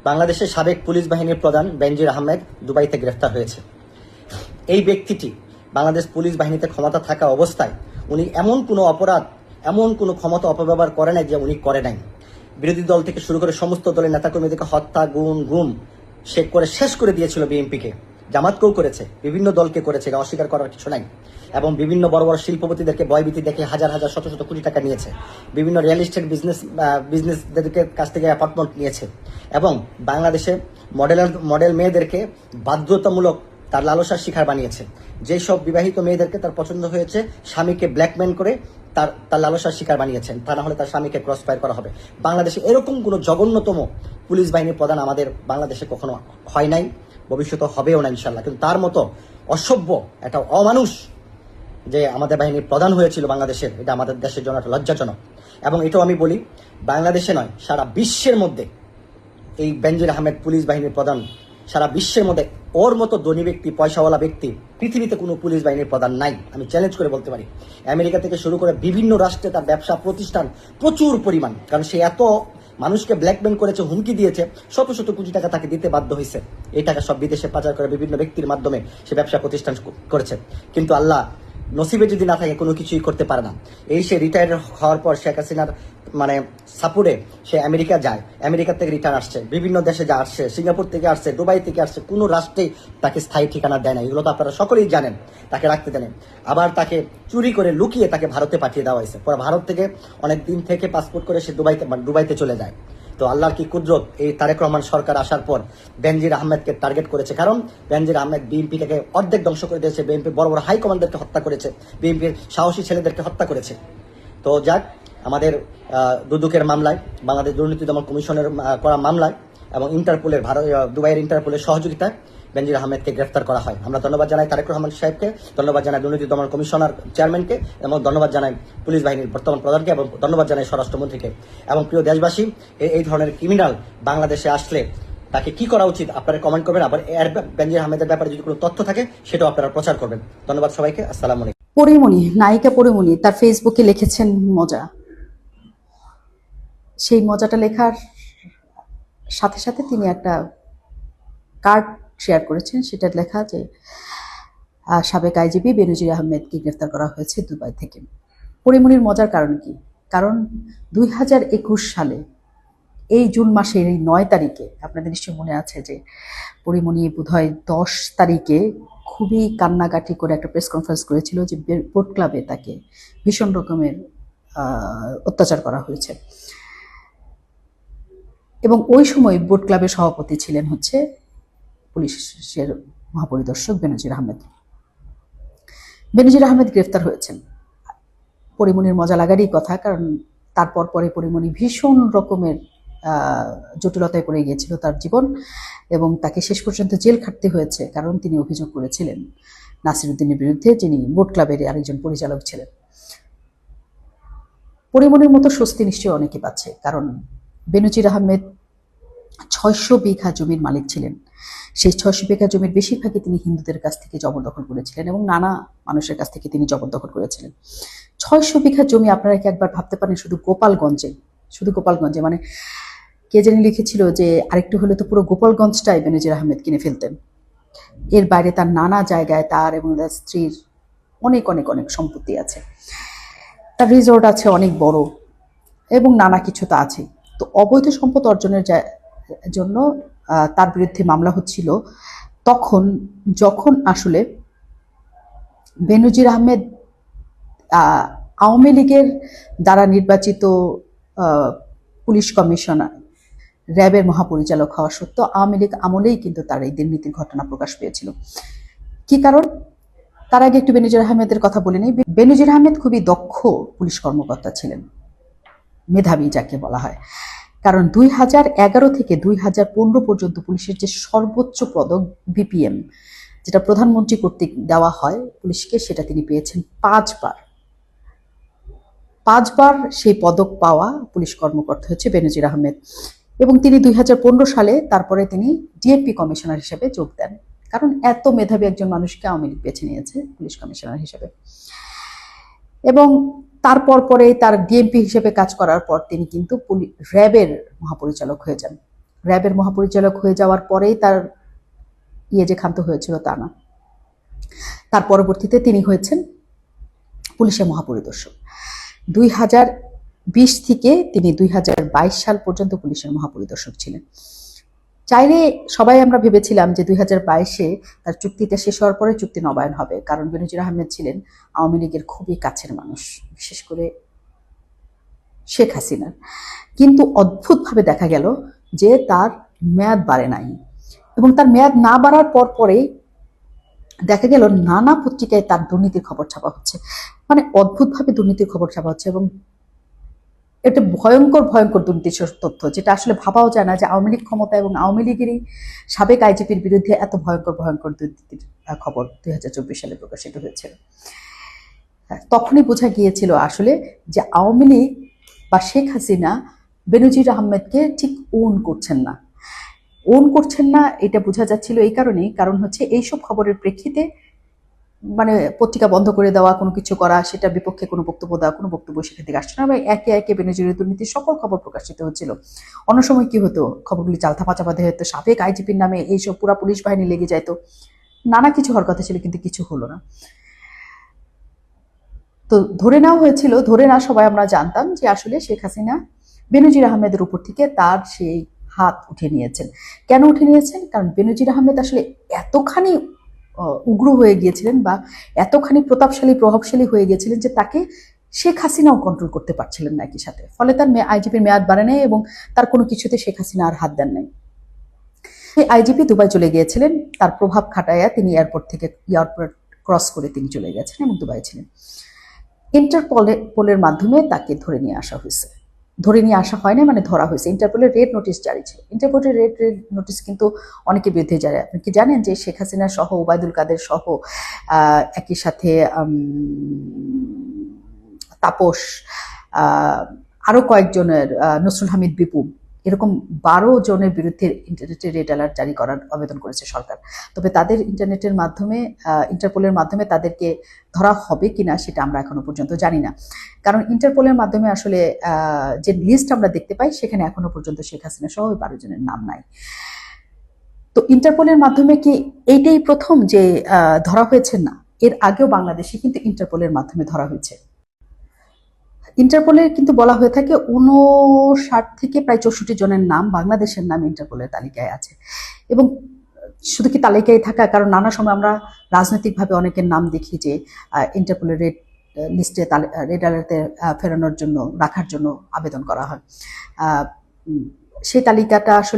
বাংলাদেশের সাবেক পুলিশ বাহিনীর প্রধান বেনজির আহমেদ দুবাইতে গ্রেফতার হয়েছে। এই ব্যক্তিটি বাংলাদেশ পুলিশ বাহিনীতে ক্ষমতা থাকা অবস্থায় উনি এমন কোনো অপরাধ, এমন কোনো ক্ষমতা অপব্যবহার করে নাই যে উনি করে নাই। বিরোধী দল থেকে শুরু করে সমস্ত দলের নেতাকর্মীদেরকে হত্যা, গুম সে করে শেষ করে দিয়েছিল। বিএনপিকে, জামাতকেও করেছে, বিভিন্ন দলকে করেছে, এটা অস্বীকার করার কিছু নাই। এবং বিভিন্ন বড় বড় শিল্পপতিদেরকে ভয়ভীতি দেখে হাজার হাজার শত শত কোটি টাকা নিয়েছে। বিভিন্ন রিয়েল এস্টেট বিজনেসদেরকে কাছ থেকে অ্যাপার্টমেন্ট নিয়েছে। এবং বাংলাদেশে মডেল মেয়েদেরকে বাধ্যতামূলক তার লালসার শিকার বানিয়েছে। যেসব বিবাহিত মেয়েদেরকে তার পছন্দ হয়েছে, স্বামীকে ব্ল্যাকমেল করে তার লালসার শিকার বানিয়েছেন, তা না হলে তার স্বামীকে ক্রস ফায়ার করা হবে। বাংলাদেশে এরকম কোনো জঘন্যতম পুলিশ বাহিনীর প্রধান আমাদের বাংলাদেশে কখনো হয় নাই, ভবিষ্যতে হবেও না ইনশাল্লাহ। কিন্তু তার মতো অসভ্য একটা অমানুষ যে আমাদের বাহিনীর প্রধান হয়েছিল বাংলাদেশের, এটা আমাদের দেশের জন্য একটা লজ্জাজনক। এবং এটাও আমি বলি, বাংলাদেশে নয়, সারা বিশ্বের মধ্যে এই বেনজির আহমেদ পুলিশ বাহিনীর প্রধান, সারা বিশ্বের মধ্যে ওর মতো ধনী ব্যক্তি, পয়সাওয়ালা ব্যক্তি পৃথিবীতে কোনো পুলিশ বাহিনীর প্রধান নাই। আমি চ্যালেঞ্জ করে বলতে পারি। আমেরিকা থেকে শুরু করে বিভিন্ন রাষ্ট্রে তার ব্যবসা প্রতিষ্ঠান প্রচুর পরিমাণ, কারণ সে এত মানুষকে ব্ল্যাকমেল করেছে, হুমকি দিয়েছে, শত শত কোটি টাকা তাকে দিতে বাধ্য হয়েছে। এই টাকা সব বিদেশে পাচার করে বিভিন্ন ব্যক্তির মাধ্যমে সে ব্যবসা প্রতিষ্ঠান করেছে। কিন্তু আল্লাহ নসিবে যদি না থাকে কোনো কিছুই করতে পারে না। এই সে রিটায়ার হওয়ার পর শেখ হাসিনার সাপোর্টে সে আমেরিকা যায়, আমেরিকা থেকে রিটার্ন আসছে, বিভিন্ন দেশে যা আসছে, সিঙ্গাপুর থেকে আসছে, দুবাই থেকে আসছে, কোনো রাষ্ট্রেই তাকে স্থায়ী ঠিকানা দেয় না। এগুলো তো আপনারা সকলেই জানেন। তাকে রাখতে দেন, আবার তাকে চুরি করে লুকিয়ে তাকে ভারতে পাঠিয়ে দেওয়া হয়েছে। পরে ভারত থেকে অনেক দিন থেকে পাসপোর্ট করে সে দুবাইতে চলে যায়। তো আল্লাহর কি কুদরত, এই তারেক রহমান সরকার আসার পর বেনজির আহমেদকে টার্গেট করেছে। কারণ বেনজির আহমেদ বিএনপিটাকে অর্ধেক ধ্বংস করে দিয়েছে, বিএনপি বড় বড় হাইকমান্ডারকে হত্যা করেছে, বিএনপির সাহসী ছেলেদেরকে হত্যা করেছে। তো যাক, আমাদের দুদকের মামলায়, বাংলাদেশ দুর্নীতি দমন কমিশনের করা মামলায় এবং ইন্টারপোলের দুবাইয়ের ইন্টারপোলের সহযোগিতায় বেনজির আহমেদকে গ্রেফতার করা হয়। আমরা ধন্যবাদ জানাই তারেক রহমান সাহেবকে, ধন্যবাদ জানাই দুর্নীতি দমন কমিশনার চেয়ারম্যানকে, এবং ধন্যবাদ জানাই পুলিশ বাহিনীর বর্তমান প্রধানকে, এবং ধন্যবাদ জানাই স্বরাষ্ট্রমন্ত্রীকে। এবং প্রিয় দেশবাসী, এই ধরনের ক্রিমিনাল বাংলাদেশে আসলে তাকে কি করা উচিত আপনারা কমেন্ট করবেন। আবার বেনজির আহমেদের ব্যাপারে যদি কোনো তথ্য থাকে সেটাও আপনারা প্রচার করবেন। ধন্যবাদ সবাইকে। আসসালামু আলাইকুম। পরিমণি, নায়িকা পরিমণি তার ফেসবুকে লিখেছেন মজা। সেই মজাটা লেখার সাথে সাথে তিনি একটা কার্ড শেয়ার করেছেন, সেটা লেখা যে সাবেক আইজিপি বেনজির আহমেদকে গ্রেফতার করা হয়েছে দুবাই থেকে। পরিমণির মজার কারণ কি? কারণ 2021 সালে এই জুন মাসের এই 9 তারিখে, আপনাদের নিশ্চয়ই মনে আছে যে পরিমণি বোধহয় 10 তারিখে খুবই কান্নাকাটি করে একটা প্রেস কনফারেন্স করেছিল যে বোট ক্লাবে তাকে ভীষণ রকমের অত্যাচার করা হয়েছে। এবং ওই সময় বোট ক্লাবের সভাপতি ছিলেন হচ্ছে পুলিশের মহাপরিদর্শক বেনজির আহমেদ। বেনজির আহমেদ গ্রেফতার হয়েছেন। পরিমণির মজা লাগারই কথা, কারণ তারপর পরে পরিমণি ভীষণ রকমের জটিলতায় পড়ে গিয়েছিল তার জীবন, এবং তাকে শেষ পর্যন্ত জেল খাটতে হয়েছে, কারণ তিনি অভিযোগ করেছিলেন নাসির উদ্দিনের বিরুদ্ধে, যিনি বোট ক্লাবের আরেকজন পরিচালক ছিলেন। পরিমণির মতো স্বস্তি নিশ্চয়ই অনেকে পাচ্ছে, কারণ বেনজির আহমেদ 600 বিঘা জমির মালিক ছিলেন। সেই 600 বিঘা জমির বেশিরভাগই তিনি হিন্দুদের কাছ থেকে জবরদখল করেছিলেন এবং নানা মানুষের কাছ থেকে তিনি জবরদখল করেছিলেন। 600 বিঘা জমি, আপনারা কি একবার ভাবতে পারেন? শুধু গোপালগঞ্জে, মানে কে জানি লিখেছিল যে আরেকটু হলে তো পুরো গোপালগঞ্জটাই বেনজির আহমেদ কিনে ফেলতেন। এর বাইরে তার নানা জায়গায় তার এবং তার স্ত্রীর অনেক অনেক অনেক সম্পত্তি আছে। তার রিসোর্ট আছে অনেক বড়, এবং নানা কিছু তো আছে। তো অবৈধ সম্পদ অর্জনের জন্য তার বিরুদ্ধে মামলা হচ্ছিল তখন, যখন আসলে বেনজির আহমেদ আওয়ামী লীগের দ্বারা নির্বাচিত পুলিশ কমিশনার, র্যাবের মহাপরিচালক হওয়া সত্ত্বেও আওয়ামী লীগ আমলেই কিন্তু তার এই দুর্নীতির ঘটনা প্রকাশ পেয়েছিল। কি কারণ? তার আগে একটু বেনজির আহমেদের কথা বলে নেই। বেনজির আহমেদ খুবই দক্ষ পুলিশ কর্মকর্তা ছিলেন, মেধাবী যাকে বলা হয়। কারণ 2011 থেকে 2015 পর্যন্ত পুলিশের যে সর্বোচ্চ পদক বিপিএম, যেটা প্রধানমন্ত্রী কর্তৃক দেওয়া হয় পুলিশকে, সেটা তিনি পেয়েছেন 5বার সেই পদক পাওয়া পুলিশ কর্মকর্তা হচ্ছে বেনজির আহমেদ। এবং তিনি 2015 সালে তারপরে তিনি ডিএমপি কমিশনার হিসেবে যোগ দেন, কারণ এত মেধাবী একজন মানুষকে আওয়ামী লীগ বেছে নিয়েছে পুলিশ কমিশনার হিসেবে। এবং তারপর পরেই তার ডিএমপি হিসেবে কাজ করার পর তিনি কিন্তু র্যাবের মহাপরিচালক হয়ে যান। র্যাবের মহাপরিচালক হয়ে যাওয়ার পরেই তার যে ক্ষান্ত হয়েছিল তা না, তার পরবর্তীতে তিনি হয়েছেন পুলিশের মহাপরিদর্শক। 2020 থেকে তিনি 2022 সাল পর্যন্ত পুলিশের মহাপরিদর্শক ছিলেন। চাইলে সবাই আমরা ভেবেছিলাম যে 2022-এ তার চুক্তিটা শেষ হওয়ার পরে চুক্তি নবায়ন হবে, কারণ বেনজির আহমেদ ছিলেন আওয়ামী লীগের খুবই কাছের মানুষ, বিশেষ করে শেখ হাসিনার। কিন্তু অদ্ভুতভাবে দেখা গেল যে তার মেয়াদ বাড়ে নাই, এবং তার মেয়াদ না বাড়ার পরেই দেখা গেল নানা পত্রিকায় তার দুর্নীতির খবর ছাপা হচ্ছে। মানে অদ্ভুতভাবে দুর্নীতির খবর ছাপা হচ্ছে, এবং এটা ভয়ঙ্কর ভয়ঙ্কর দুর্নীতির তথ্য, যেটা আসলে ভাবাও যায় না যে আওয়ামী লীগ ক্ষমতা এবং আওয়ামী লীগেরই সাবেক আইজিপির বিরুদ্ধে এত ভয়ঙ্কর ভয়ঙ্কর দুর্নীতির খবর 2024 সালে প্রকাশিত হয়েছিল। তখনই বোঝা গিয়েছিল আসলে যে আওয়ামী লীগ বা শেখ হাসিনা বেনজির আহমেদকে ঠিক ওন করছেন না। এটা বোঝা যাচ্ছিল এই কারণেই, কারণ হচ্ছে এইসব খবরের প্রেক্ষিতে মানে পত্রিকা বন্ধ করে দেওয়া, কোনো কিছু করা, সেটার বিপক্ষে কোনো বক্তব্য দেওয়া, কোনো বক্তব্য সেখান থেকে আসছে না, এবং একে একে বেনজিরের দুর্নীতির সকল খবর প্রকাশিত হচ্ছিল। অন্য সময় কি হতো, খবরগুলি চালথাপা হতো, সাবেক আইজিপির নামে এইসব পুরা পুলিশ বাহিনী লেগে যাইতো, নানা কিছু হওয়ার কথা ছিল, কিন্তু কিছু হলো না। তো ধরে না সবাই আমরা জানতাম যে আসলে শেখ হাসিনা বেনজির আহমেদের উপর থেকে তার সেই হাত উঠে নিয়েছেন। কেন উঠে নিয়েছেন? কারণ বেনজির আহমেদ আসলে এতখানি উগ্র হয়ে গিয়েছিলেন বা এতখানি প্রতাপশালী প্রভাবশালী হয়ে গিয়েছিলেন যে তাকে শেখ হাসিনাও কন্ট্রোল করতে পারছিলেন না একই সাথে। ফলে তার আইজিপির মেয়াদ বাড়ে নাই এবং তার কোনো কিছুতে শেখ হাসিনা আর হাত দেন নাই। আইজিপি দুবাই চলে গিয়েছিলেন, তার প্রভাব খাটাইয়া তিনি এয়ারপোর্ট ক্রস করে তিনি চলে গেছেন এবং দুবাই ছিলেন। ইন্টারপোলের মাধ্যমে তাকে ধরে নিয়ে আসা হয় না, মানে ধরা হয়েছে। ইন্টারপোলের রেড নোটিশ জারি ছিল। ইন্টারপোলের রেড নোটিশ কিন্তু অনেকের বিরুদ্ধে জারি। আপনি কি জানেন যে শেখ হাসিনা সহ, ওবায়দুল কাদের সহ, একই সাথে তাপস, আরো কয়েকজনের, নসরুল হামিদ বিপু, এরকম 12 জনের বিরুদ্ধে ইন্টারনেটের রেড অ্যালার্ট জারি করার আবেদন করেছে সরকার। তবে তাদের ইন্টারপোলের মাধ্যমে তাদেরকে ধরা হবে কিনা সেটা আমরা এখনো পর্যন্ত জানি না, কারণ ইন্টারপোলের মাধ্যমে আসলে যে লিস্ট আমরা দেখতে পাই সেখানে এখনো পর্যন্ত শেখ হাসিনা সহ 12 জনের নাম নাই। তো ইন্টারপোলের মাধ্যমে কি এইটাই প্রথম যে ধরা হয়েছে? না, এর আগেও বাংলাদেশে কিন্তু ইন্টারপোলের মাধ্যমে ধরা হয়েছে। ইন্টারপোলের কিন্তু বলা হয়ে থাকে 59 থেকে প্রায় 64 জনের নাম, বাংলাদেশের নাম ইন্টারপোলের তালিকায় আছে। এবং শুধু কি তালিকায় থাকা, কারণ নানা সময় আমরা রাজনৈতিকভাবে অনেকের নাম দেখি যে ইন্টারপোলের রেড লিস্টে, রেড অ্যালার্টে ফেরানোর জন্য, রাখার জন্য আবেদন করা হয়। সেই তালিকাটা আসলে